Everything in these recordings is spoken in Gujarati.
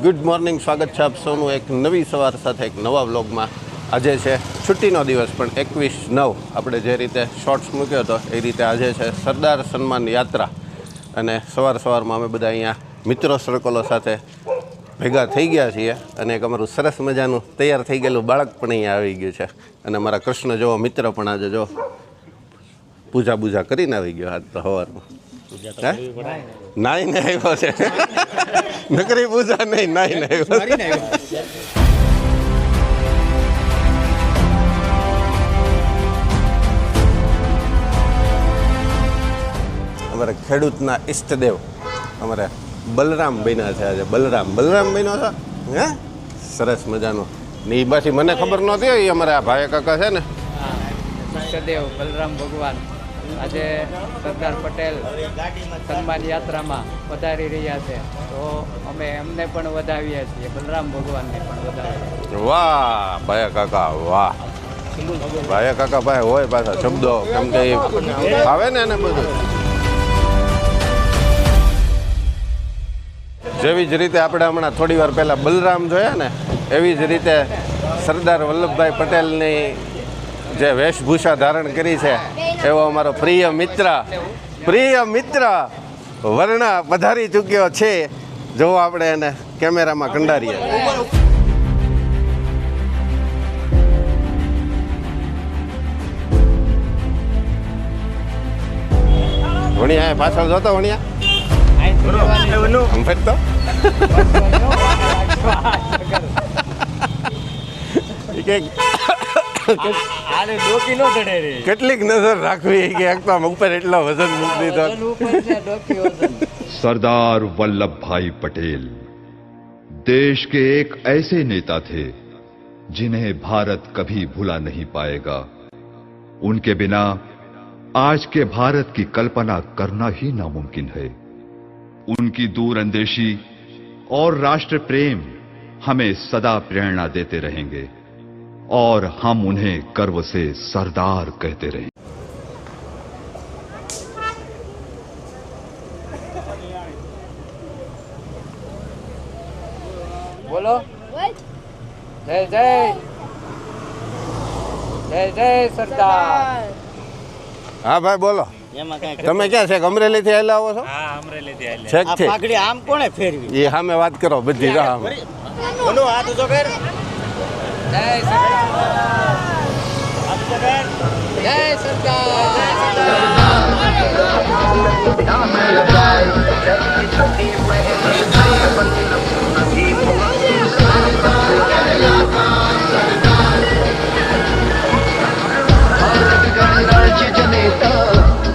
ગુડ મોર્નિંગ, સ્વાગત છે આપ સૌનું એક નવી સવાર સાથે એક નવા વ્લોગમાં. આજે છે છુટ્ટીનો દિવસ, પણ 21/9 આપણે જે રીતે શોર્ટ્સ મૂક્યો હતો એ રીતે આજે છે સરદાર સન્માન યાત્રા. અને સવારમાં અમે બધા અહીંયા મિત્રો સર્કલો સાથે ભેગા થઈ ગયા છીએ અને એક અમારું સરસ મજાનું તૈયાર થઈ ગયેલું બાળક પણ અહીંયા આવી ગયું છે. અને મારા કૃષ્ણ જેવો મિત્ર પણ આજે જો પૂજા કરીને આવી ગયો આજ તો સવારમાં. નાઈને આવ્યો છે, નકરી પૂજા નહીં, નાઈને આવ્યો. અમારે ખેડૂતના ઈષ્ટદેવ અમારે બલરામ બન્યા છે આજે. બલરામ બન્યો છે, હે સરસ મજાનો. ને એ પાછી મને ખબર નહોતી, એ અમારે આ ભાઈ કાકા છે ને ઈષ્ટદેવ બલરામ ભગવાન આજે સરદાર પટેલ સન્માન યાત્રામાં પધારી રહ્યા છે, તો અમે એમને પણ વધાવીએ છીએ, બલરામ ભગવાનને પણ વધાવીએ. વાહ ભાઈ કાકા, વાહ ભાઈ કાકા. ભાઈ હોય પાછા શબ્દો, કેમ કે આવે ને એને બધું. જેવી જ રીતે આપણે હમણાં થોડી વાર પહેલાં બલરામ જોયા ને, એવી જ રીતે સરદાર વલ્લભભાઈ પટેલની જે વેશભૂષા ધારણ કરી છે એવો અમારો પ્રિય મિત્ર વર્ણા પધારી ચૂક્યો છે. જો આપણે એને કેમેરામાં કંડારીએ. વણિયા પાછળ જોતો, વણિયા તો કેટલીક નજર રાખવી કે એક તો ઉપર એટલો વજન મૂકી દીધો. सरदार वल्लभ भाई पटेल देश के एक ऐसे नेता थे जिन्हें भारत कभी भुला नहीं पाएगा. उनके बिना आज के भारत की कल्पना करना ही नामुमकिन है. उनकी दूरअंदेशी और राष्ट्र प्रेम हमें सदा प्रेरणा देते रहेंगे और हम उन्हें गर्व से सरदार कहते रहेंगे. બોલો જય જય જય જય સરદાર. હા ભાઈ બોલો, તમે ક્યાં છે? અમરેલી થી આવેલા આવો છો? છેક છે. પાઘડી આમ કોણે ફેરવી? એ સામે વાત કરો બધી. બોલો હાથ ઊંચો કર. જય સરદાર, જય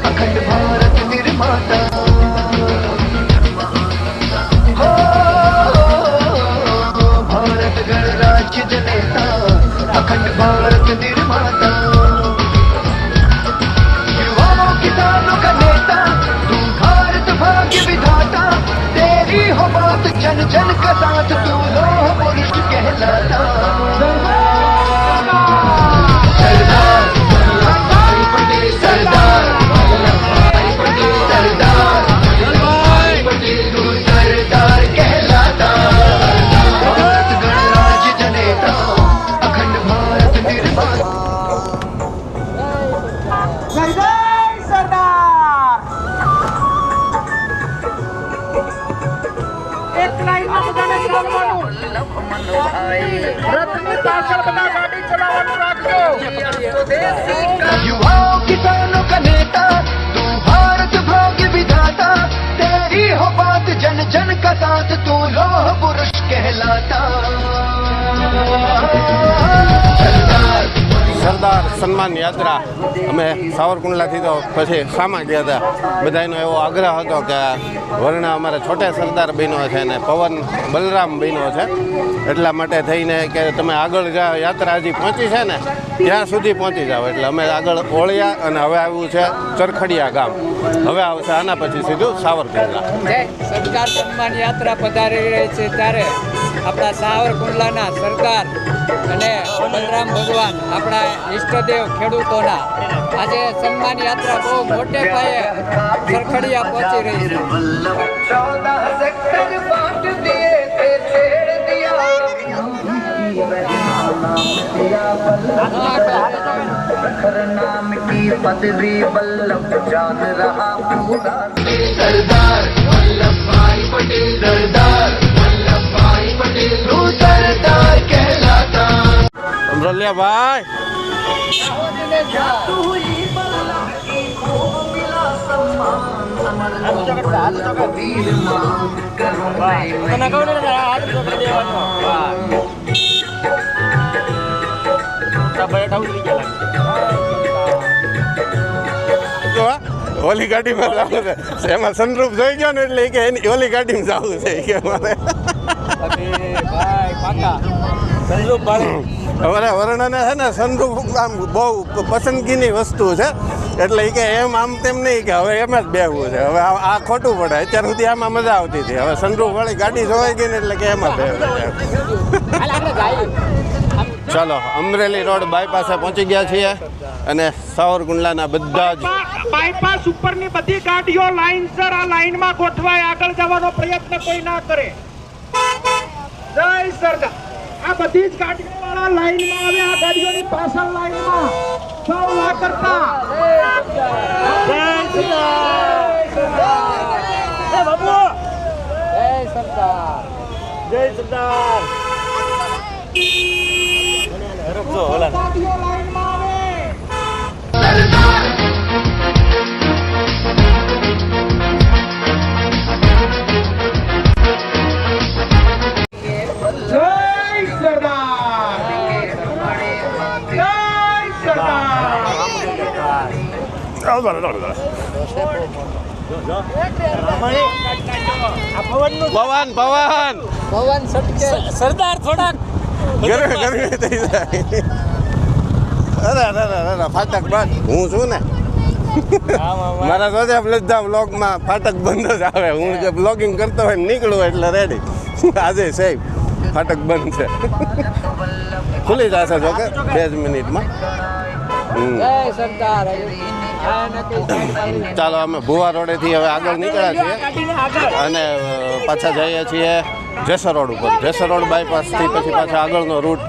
अखंड भारत निर्माता भारत गणराज्य जनेता अखंड भारत निर्माता युवाओं किसानों का नेता तू भारत भाग्य विधाता तेरी हो बात जन जन का साथ तू लोह पुरुष कहलाता. युवाओं किसानों का नेता तू भारत भाग्य विधाता तेरी हो बात जन जन का साथ तू लोह पुरुष कहलाता. સરદાર સન્માન યાત્રા અમે સાવરકુંડલાથી તો પછી સામા ગયા હતા. બધાનો એવો આગ્રહ હતો કે વર્ણા અમારે છોટે સરદાર બન્યો છે અને પવન બલરામ બન્યો છે, એટલા માટે થઈને કે તમે આગળ યાત્રા હજી પહોંચી છે ને ત્યાં સુધી પહોંચી જાઓ. એટલે અમે આગળ ઓળિયા અને હવે આવ્યું છે ચરખડિયા ગામ. હવે આવશે આના પછી સીધું સાવરકુંડલા. સરદાર સન્માન યાત્રા પધારી રહી છે ત્યારે આપણા સાવરકુંડલાના સરદાર અને બલરામ ભગવાન આપણા ઈષ્ટદેવ ખેડૂતોના આજે સન્માન યાત્રા બહુ મોટે પાયે સરખડિયા પહોંચી રહી છે. 14 सेक्टर बांट दिए थे प्रखर नाम की पदवी वल्लभ जान रहा पूरा सरदार वल्लभ भाई पटेल सरदार वल्लभ भाई पटेल तू सरदार कहलाता અમરોલિયા ભાઈ તને કહું ને હાથ ચોકડી દેવાનો બેઠા ઉતરી ગયા જો ઓલી ગાડીમાં જવું છે એમાં સનરૂફ જોઈ ગયો ને એટલે કે એની ઓલી ગાડીમાં જવું છે કે મારે ભાઈ પાકા સંજોગ ભાઈ અમારા વર્ણને છે ને સનરૂફ આમ બહુ પસંદગીની વસ્તુ છે એટલે એ કે એમ આમ તેમ નહીં કે હવે એમ જ બેહવું છે હવે આ ખોટું પડે અત્યાર સુધી આમાં મજા આવતી હતી હવે સનરૂફ વાળી ગાડી જોવાઈ ગઈ ને એટલે કે એમાં બેહવું છે ચાલો અમરેલી રોડ બાયપાસે પહોંચી ગયા છીએ અને સાવરકુંડલાના બધા જ બાયપાસ ઉપરની બધી ગાડીઓ લાઈનસર આ લાઈનમાં ગોઠવાય આગળ જવાનો પ્રયત્ન કોઈ ના કરે જય સરદાર આ બધી જ ગાડીઓ વાળા લાઈનમાં આવે આ ગાડીઓની પાછળ લાઈનમાં સૌ ના કરતા જય સરદાર બાબુ જય સરદાર જય સરદાર રખજો ઓલા ગાડીઓ લાઈનમાં આવે જય સરદાર જય સરદાર પવન પવન પવન સટકે સરદાર થોડાક ગરમી ગરમી થઈ જાય અરે અરે અરે ફાટક બંધ હું છું ને મારા સોજા બધા બ્લોગમાં ફાટક બંધ જ આવે હું જે બ્લોગિંગ કરતો હોય નીકળું એટલે રેડી આજે સાહેબ ફાટક બંધ છે ખુલી જશે જો કે 2 મિનિટમાં જય સરદાર આ નક્કી સાઈડ ચાલો અમે ભુવા રોડેથી હવે આગળ નીકળ્યા છીએ અને પાછા જઈએ છીએ જેસર રોડ ઉપર જેસર રોડ બાયપાસથી પછી પાછા આગળનો રૂટ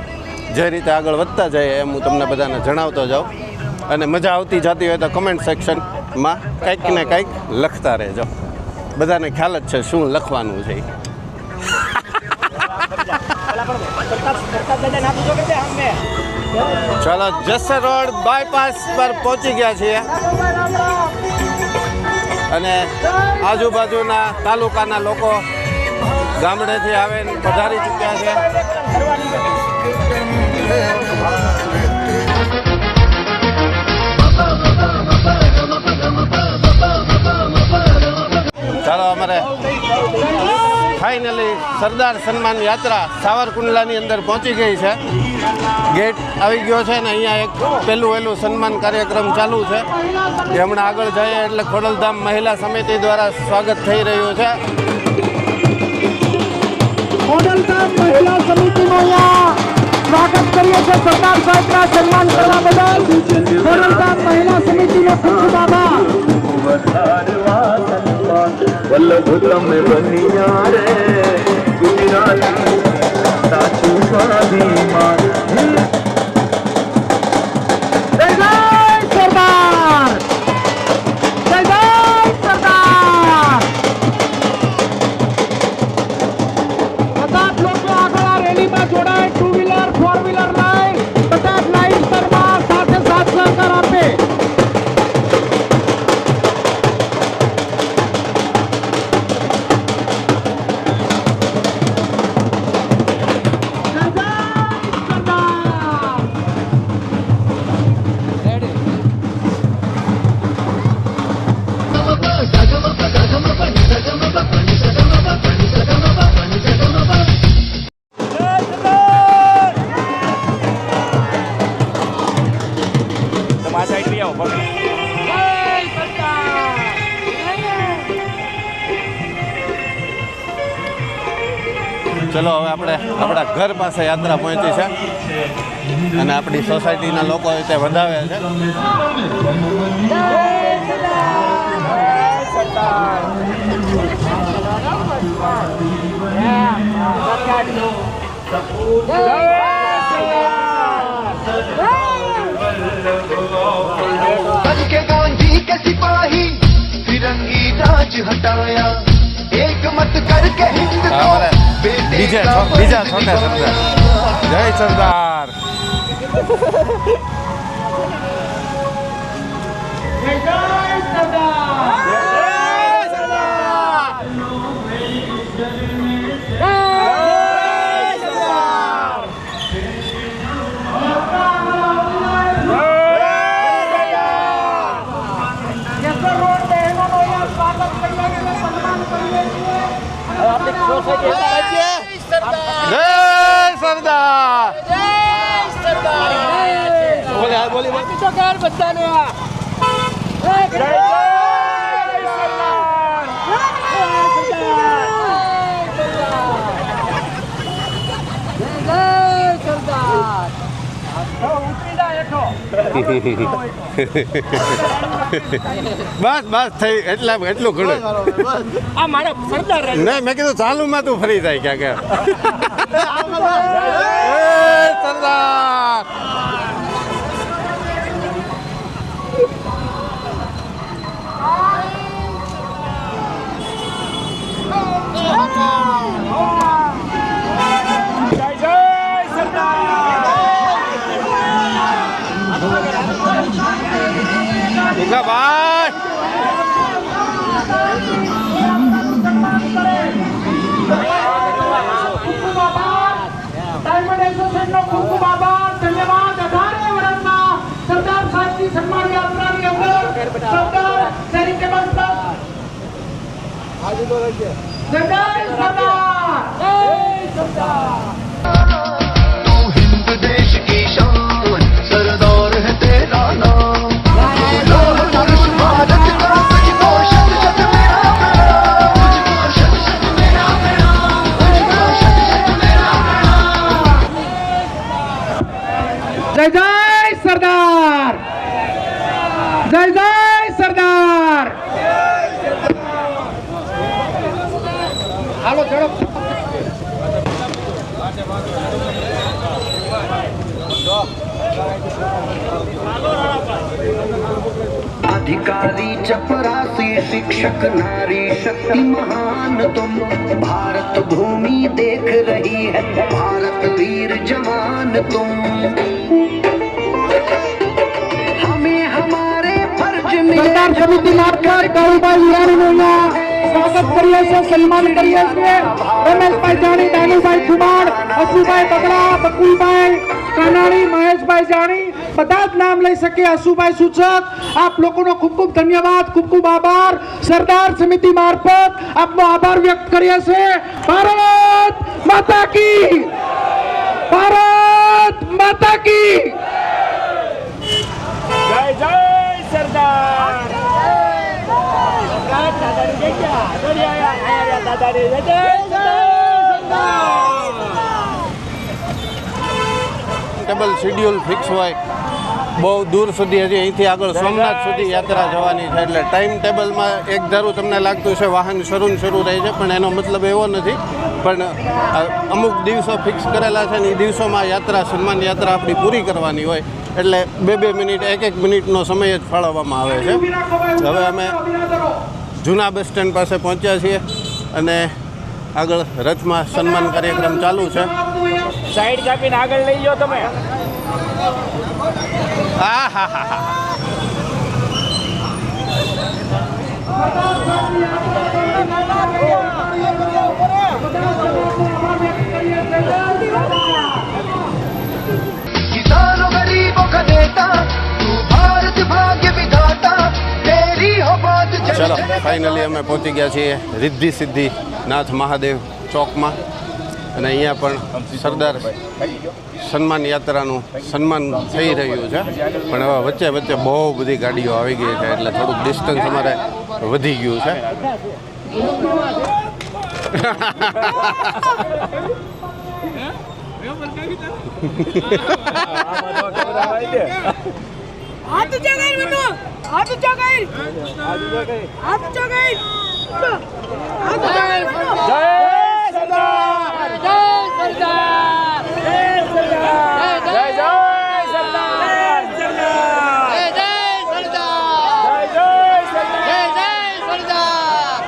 જે રીતે આગળ વધતા જઈએ એમ હું તમને બધાને જણાવતો જાઉં અને મજા આવતી જતી હોય તો કમેન્ટ સેક્શનમાં કંઈક ને કંઈક લખતા રહેજો બધાને ખ્યાલ જ છે શું લખવાનું છે ચાલો જેસર રોડ બાયપાસ પર પહોંચી ગયા છીએ અને આજુબાજુના તાલુકાના લોકો ગામડેથી આવીને પધારી ચૂક્યા છે ચાલો અમારે ફાઇનલી સરદાર સન્માન યાત્રા સાવરકુંડલાની અંદર પહોંચી ગઈ છે ગેટ આવી ગયો છે ને અહીંયા એક પહેલું સન્માન કાર્યક્રમ ચાલુ છે એ હમણાં આગળ જઈએ એટલે ખોડલધામ મહિલા સમિતિ દ્વારા સ્વાગત થઈ રહ્યું છે ખોડલધામ મહિલા સમિતિનો અહીંયા સ્વાગત કરીએ છીએ સરદાર સાહેબના સન્માન કરવા બદલ ખોડલધામ મહિલા સમિતિનો ખૂબ ખૂબ આભાર वल्लभ તમે બનિયા રે ગુજરાતી સાચું સ્વાભિમાન જય જય સરદાર જય જય સરદાર બધા જ લોકો આગળ આ રેલીમાં જોડાય 2 વ્હીલર 4 વ્હીલર લાઈન બધા જ લાઈન સ્તરમાં સાથે સાથ સહકાર આપે તમારા સાઈડ બી આવો ચલો હવે આપણે આપણા ઘર પાસે યાત્રા પહોંચી છે અને આપણી સોસાયટીના લોકો તે વધાવે છે જય સરદાર हटाया एक मत करके हिंद को हमारे बेटे बीजा का बीजा फर्ज छोटे निभाया। सरदार जय सरदार જય સરદાર બોલી બસ બસ થઈ એટલું ઘણું આ મારે સરદાર નહીં મેં કીધું ચાલુમાં તું ફરી જાય ક્યાં કે સરદાર ભાઈ ડાયમંડ એસોસિએશનનો ખૂબ ખૂબ આભાર ધન્યવાદ 18 વર્ષના સરદાર સાહેબની સન્માન યાત્રાની અંદર સરદાર ચેરિટેબલ ટ્રસ્ટ જય સરદાર तू हिंद देश की शान सरदार है तेरा नाम लोह पुरुष भारत का तुझको शत शत मेरा प्रणाम तुझको शत शत मेरा प्रणाम तुझको शत शत मेरा प्रणाम જય જય સરદાર જય જય સરદાર હાલો ઝડપ अधिकारी चपरासी शिक्षक नारी शक्ति महान तुम भारत भूमि देख रही है भारत वीर जवान तुम हमें हमारे फर्ज સરદાર સમિતિ મારફત કાળુભાઈ લુહાણીનું અહીંયા સ્વાગત કરીએ છીએ સન્માન કરીએ છીએ રમેશભાઈ જાણી દાનુભાઈ ખુમાણ અશુભાઈ બગડા બકુલભાઈ કાનાણી મહેશભાઈ જાણી બધા જ નામ લઈ શકીએ અશુભાઈ સૂચક આપ લોકોનો ખૂબ ખૂબ ધન્યવાદ ખૂબ ખૂબ આભાર સરદાર સમિતિ મારફત આપનો આભાર વ્યક્ત કરીએ છીએ ભારત માતા કી ભારત માતા કી જય જય સરદાર દાદાની જગ્યા દાદાની જય ટેબલ શેડ્યુલ ફિક્સ હોય બહુ દૂર સુધી હજી અહીંથી આગળ સોમનાથ સુધી યાત્રા જવાની છે એટલે ટાઈમ ટેબલમાં એક ધારું તમને લાગતું છે વાહન શરૂ રહે છે પણ એનો મતલબ એવો નથી પણ અમુક દિવસો ફિક્સ કરેલા છે ને એ દિવસોમાં યાત્રા સન્માન યાત્રા આપણી પૂરી કરવાની હોય એટલે 2-2 મિનિટ 1-1 મિનિટનો સમય જ ફાળવવામાં આવે છે હવે અમે જૂના બસ સ્ટેન્ડ પાસે પહોંચ્યા છીએ અને આગળ રથમાં સન્માન કાર્યક્રમ ચાલુ છે સાઈડ કાપીને આગળ લઈ જાઓ તમે હા હા હા હા किसानों गरीबों का नेता तू भारत भाग्य विधाता तेरी हो बात ચલો ફાઇનલી અમે પહોંચી ગયા છીએ રિદ્ધિ સિદ્ધિ નાથ મહાદેવ ચોકમાં અને અહીંયા પણ સરદાર સન્માન યાત્રાનું સન્માન થઈ રહ્યું છે પણ હવે વચ્ચે વચ્ચે બહુ બધી ગાડીઓ આવી ગઈ છે એટલે થોડુંક ડિસ્ટન્સ અમારે વધી ગયું છે હાથ જગાઈ બેટો હાથ જગાઈ હાથ જગાઈ હાથ જગાઈ જય સરદાર જય સરદાર જય સરદાર જય જય સરદાર જય જય સરદાર જય જય સરદાર જય જય સરદાર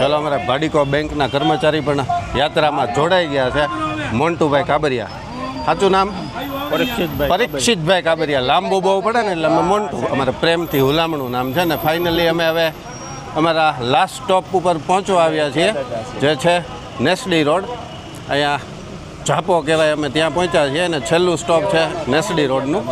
ચલો અમારા ભાડીકો બેંકના કર્મચારી પણ યાત્રામાં જોડાઈ ગયા છે. મોન્ટુભાઈ કાબરિયા, સાચું નામ પરીક્ષિતભાઈ કાબરિયા. લાંબુ બહુ પડે ને એટલે અમે મોન્ટુ, અમારે પ્રેમથી હુલામણું નામ છે ને. ફાઇનલી અમે હવે અમારા લાસ્ટ સ્ટોપ ઉપર પહોંચવા આવ્યા છીએ, જે છે નેસડી રોડ. અહીંયા ઝાપો કહેવાય, અમે ત્યાં પહોંચ્યા છીએ અને છેલ્લું સ્ટોપ છે નેસડી રોડનું.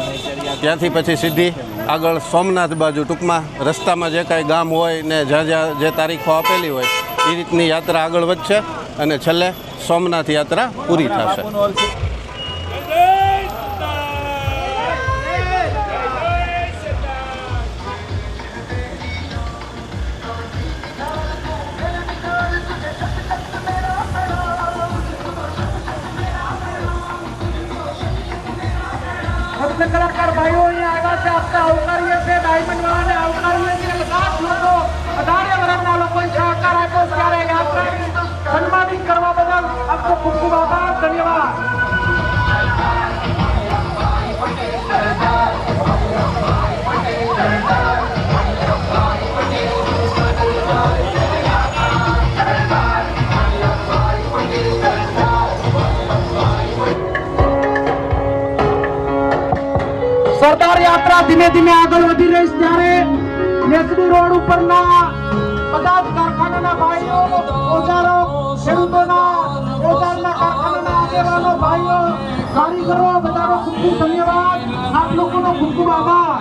ત્યાંથી પછી સીધી આગળ સોમનાથ બાજુ, ટૂંકમાં રસ્તામાં જે કાંઈ ગામ હોય ને જ્યાં જ્યાં જે તારીખો આપેલી હોય એ રીતની યાત્રા આગળ વધશે અને છેલ્લે સોમનાથ યાત્રા પૂરી થશે. કલાકાર ભાઈઓ અહીંયા આવ્યા છે, આપતા આવકારીએ છે. ડાયમંડ વાળાને આવકારીએ છીએ. લાખ લોકો, 18 વર્ષના લોકોએ સહકાર આપ્યો ત્યારે યાત્રાને સન્માનિત કરવા બદલ આપનો ખૂબ ખૂબ આભાર, ધન્યવાદ. સરદાર યાત્રા ધીમે ધીમે આગળ વધી રહી છે ત્યારે નેસડી રોડ ઉપરના બધા જ કારખાનાના ભાઈઓ, ઓજારો, ખેડૂતોના ઓજારના કારખાનાના આગેવાનો, ભાઈઓ, કારીગરો, બધાનો ખૂબ ખૂબ ધન્યવાદ. આપ લોકોનો ખૂબ ખૂબ આભાર.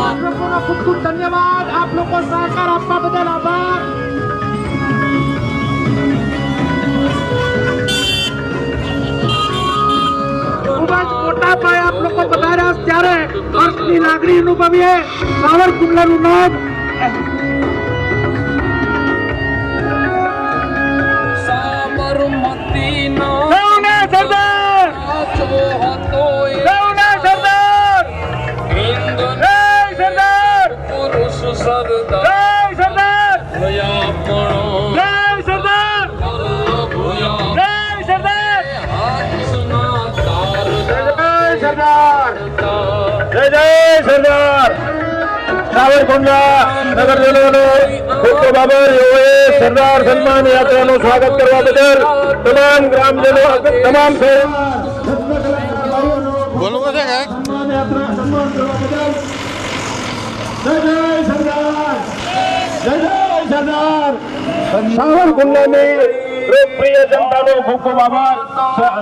આપ લોકોનો ખૂબ ખૂબ ધન્યવાદ. આપ લોકો સહકાર આપવા બદલ આભાર. ખૂબ જ મોટા પાયે આપ લોકો પધાર્યા છે ત્યારે હર્ષની લાગણી અનુભવીએ. સાવરકુંડલાનું નામ સાવરકુંડલા નગરજનોનો ખૂબ ખૂબ આભાર. એઓએ સરદાર સન્માન યાત્રાનું સ્વાગત કરવા બદલ તમામ ગ્રામજનો, તમામ બોલવું છે કાંઈક? સાવરકુંડલાની લોકપ્રિય જનતાનો ખૂબ ખૂબ આભાર.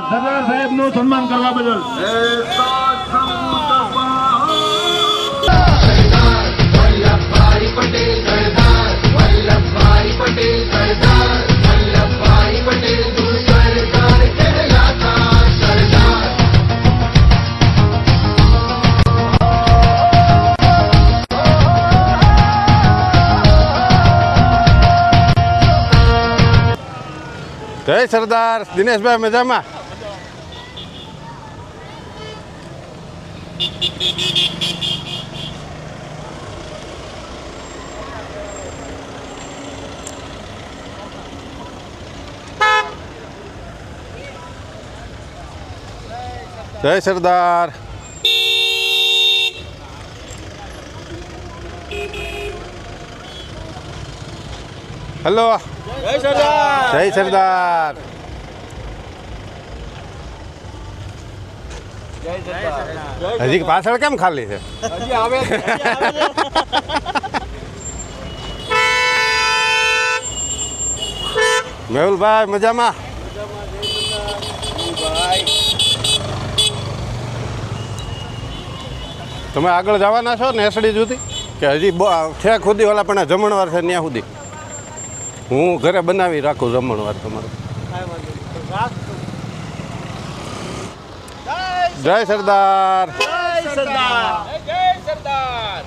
સરદાર સાહેબનું સન્માન કરવા બદલ. જય સરદાર. દિનેશભાઈ મજામાં? જય સરદાર. હેલો. જય સરદાર. જય સરદાર. હજી પાછળ કેમ ખાલી છે? મેહુલભાઈ મજામાં? તમે આગળ જવાના છો નેસડી સુધી કે હજી ઠેક સુધી ઓલા પણ જમણવાર છે ત્યાં સુધી? હું ઘરે બનાવી રાખું જમણવાર તમારું. જય સરદાર. સરદાર. જય સરદાર.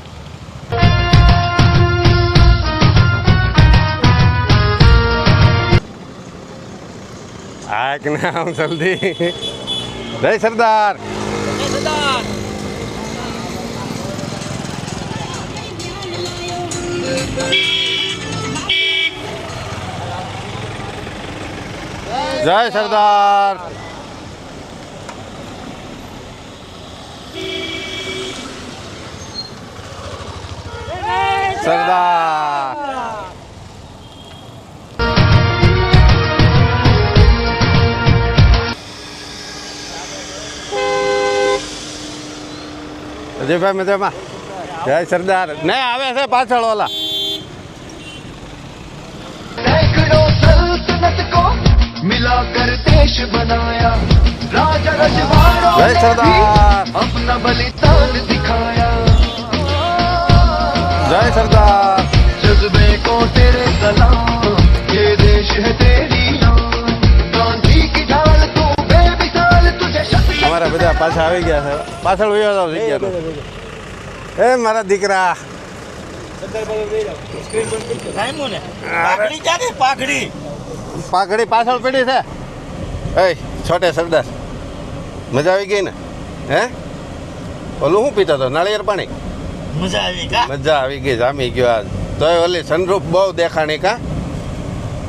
આ કે નામ જલ્દી. જય સરદાર. જય સરદાર. જય સરદાર. સરદાર. અજયભાઈ મજામાં? જય સરદાર. ને આવે છે પાછળ ઓલા. सैकड़ों सल्तनत को मिलाकर देश बनाया राजा रजवाड़ों जय ने सरदार. भी अपना बलिदान दिखाया જય સરદાર. जज्बे को तेरे सलाम ये देश है तेरी नाम गांधी की ढाल तू बेमिसाल तुझे शक्ति અમારા બધા પાછા આવી ગયા છે. પાછળ વયો જાવ જગ્યાનો. એ મારા દીકરા. સાઈમો ને પાઘડી ક્યાં ગઈ પાઘડી પાઘડી પાછળ પડી છે. એ છોટે સરદાર મજા આવી ગઈ ને? હે ઓલું શું પીતો હતો? નાળિયેર પાણી. મજા આવી કા મજા આવી ગઈ, જામી ગયો આજ. તોય ઓલી સનરૂફ બહુ દેખાણી કા.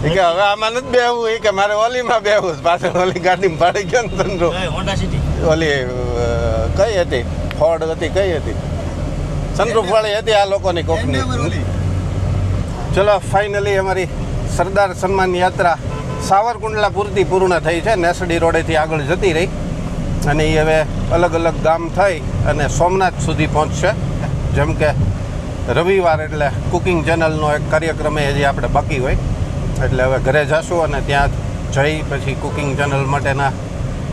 એ કે હવે આમાં નથી બેહવું, એ કે મારે ઓલીમાં બેહવું છે. પાછળ ઓલી ગાડીમાં પાડી ગયો ને સનરૂફ. હોન્ડા સિટી ઓલી કઈ હતી? ફોર્ડ હતી, કઈ હતી? સનરૂફ વાળી હતી આ લોકોની કોકની. ચલો ફાઇનલી અમારી સરદાર સન્માન યાત્રા સાવરકુંડલા પૂરતી પૂર્ણ થઈ છે. નેસડી રોડેથી આગળ જતી રહી અને એ હવે અલગ અલગ ગામ થઈ અને સોમનાથ સુધી પહોંચશે. જેમ કે રવિવાર એટલે કુકિંગ ચેનલનો એક કાર્યક્રમ એ હજી આપણે બાકી હોય એટલે હવે ઘરે જશું અને ત્યાં જઈ પછી કુકિંગ ચેનલ માટેના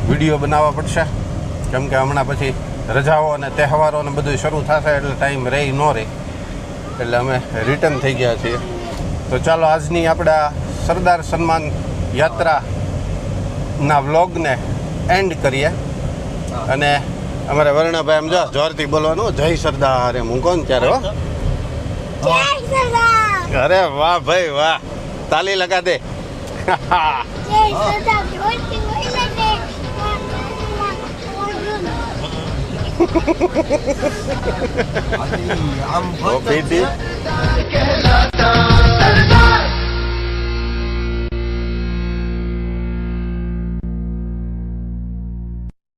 વિડીયો બનાવવા પડશે. કેમ કે હમણાં પછી રજાઓ અને તહેવારો ને બધું શરૂ થશે એટલે ટાઈમ રહી ન રહે એટલે અમે રિટર્ન થઈ ગયા છીએ. તો ચાલો આજની આપણા સરદાર સન્માન યાત્રાના વ્લોગને એન્ડ કરીએ અને અમારે વર્ણાભાઈ એમ જો જોરથી બોલવાનું, જય સરદાર એમ. હું કોણ ત્યારે હો. અરે વાહ ભાઈ વાહ, તાલી લગા દે. कहलाता सरदार